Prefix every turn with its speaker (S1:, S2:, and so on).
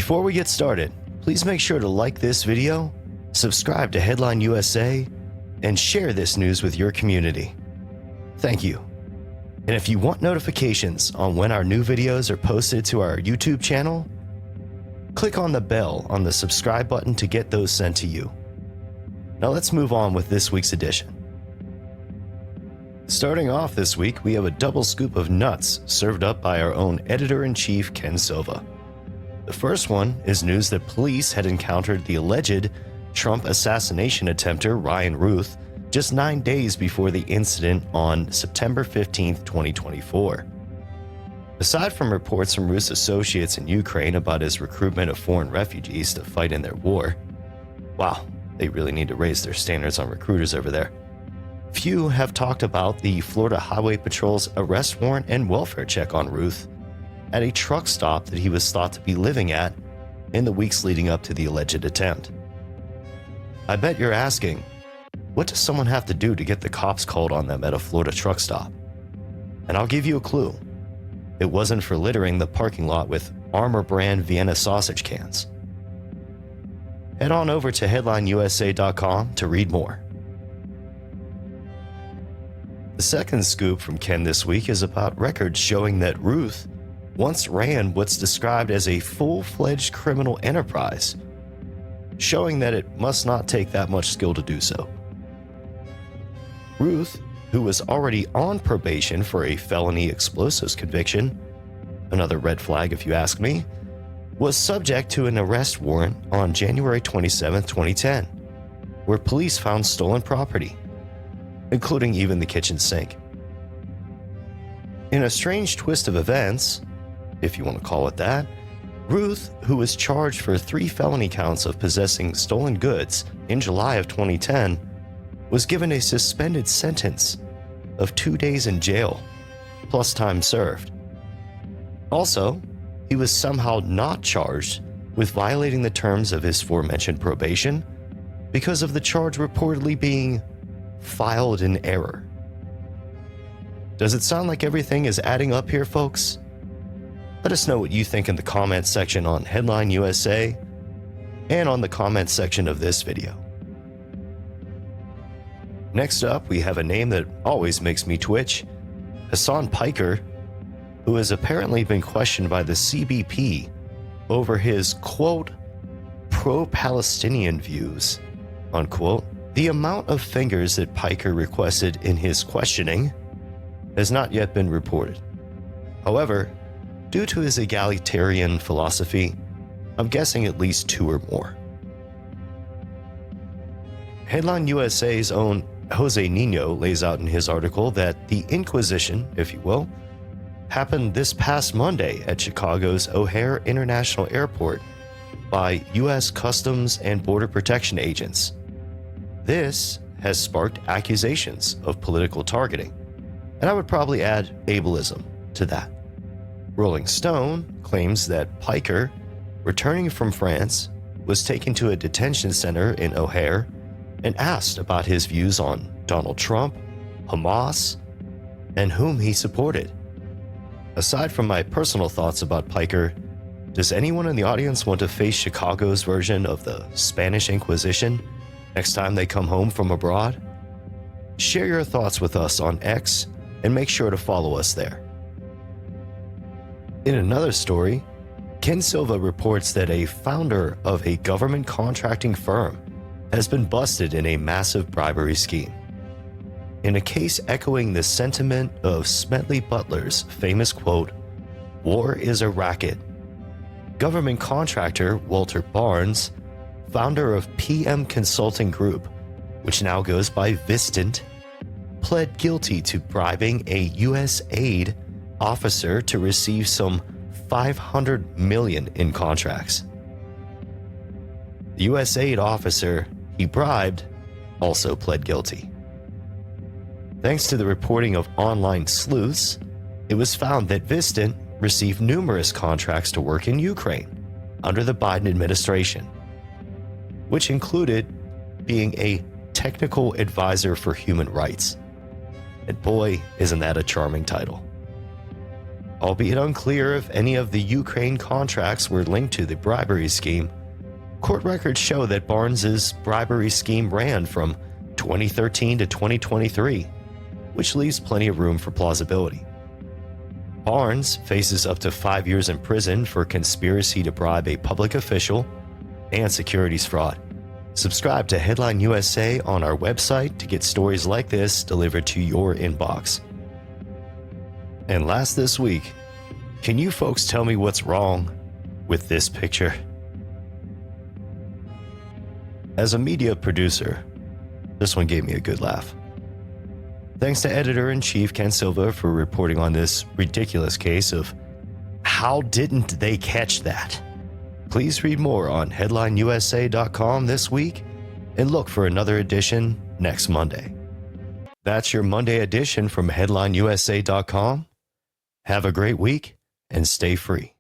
S1: Before we get started, please make sure to like this video, subscribe to Headline USA, and share this news with your community. Thank you. And if you want notifications on when our new videos are posted to our YouTube channel, click on the bell on the subscribe button to get those sent to you. Now let's move on with this week's edition. Starting off this week, we have a double scoop of nuts served up by our own editor-in-chief, Ken Silva. The first one is news that police had encountered the alleged Trump assassination attempter Ryan Routh just 9 days before the incident on September 15, 2024. Aside from reports from Routh's associates in Ukraine about his recruitment of foreign refugees to fight in their war, wow, they really need to raise their standards on recruiters over there. Few have talked about the Florida Highway Patrol's arrest warrant and welfare check on Routh at a truck stop that he was thought to be living at in the weeks leading up to the alleged attempt. I bet you're asking, what does someone have to do to get the cops called on them at a Florida truck stop? And I'll give you a clue. It wasn't for littering the parking lot with Armour brand Vienna sausage cans. Head on over to headlineusa.com to read more. The second scoop from Ken this week is about records showing that Routh once ran what's described as a full-fledged criminal enterprise, showing that it must not take that much skill to do so. Routh, who was already on probation for a felony explosives conviction, another red flag if you ask me, was subject to an arrest warrant on January 27, 2010, where police found stolen property, including even the kitchen sink. In a strange twist of events, if you want to call it that, Routh, who was charged for 3 felony counts of possessing stolen goods in July of 2010, was given a suspended sentence of 2 days in jail, plus time served. Also, he was somehow not charged with violating the terms of his aforementioned probation because of the charge reportedly being filed in error. Does it sound like everything is adding up here, folks? Let us know what you think in the comments section on Headline USA and on the comments section of this video. Next up, we have a name that always makes me twitch, Hasan Piker, who has apparently been questioned by the CBP over his, quote, pro-Palestinian views, unquote. The amount of fingers that Piker requested in his questioning has not yet been reported. However, due to his egalitarian philosophy, I'm guessing at least 2 or more. Headline USA's own Jose Nino lays out in his article that the Inquisition, if you will, happened this past Monday at Chicago's O'Hare International Airport by U.S. Customs and Border Protection agents. This has sparked accusations of political targeting, and I would probably add ableism to that. Rolling Stone claims that Piker, returning from France, was taken to a detention center in O'Hare and asked about his views on Donald Trump, Hamas, and whom he supported. Aside from my personal thoughts about Piker, does anyone in the audience want to face Chicago's version of the Spanish Inquisition next time they come home from abroad? Share your thoughts with us on X and make sure to follow us there. In another story, Ken Silva reports that a founder of a government contracting firm has been busted in a massive bribery scheme. In a case echoing the sentiment of Smedley Butler's famous quote, "War is a racket," government contractor Walter Barnes, founder of PM Consulting Group, which now goes by Vistant, pled guilty to bribing a USAID officer to receive some $500 million in contracts. The USAID officer he bribed also pled guilty. Thanks to the reporting of online sleuths, it was found that Vistant received numerous contracts to work in Ukraine under the Biden administration, which included being a technical advisor for human rights. And boy, isn't that a charming title. Albeit unclear if any of the Ukraine contracts were linked to the bribery scheme, court records show that Barnes's bribery scheme ran from 2013 to 2023, which leaves plenty of room for plausibility. Barnes faces up to 5 years in prison for conspiracy to bribe a public official and securities fraud. Subscribe to Headline USA on our website to get stories like this delivered to your inbox. And last this week, can you folks tell me what's wrong with this picture? As a media producer, this one gave me a good laugh. Thanks to Editor-in-Chief Ken Silva for reporting on this ridiculous case of how didn't they catch that? Please read more on HeadlineUSA.com this week and look for another edition next Monday. That's your Monday edition from HeadlineUSA.com. Have a great week and stay free.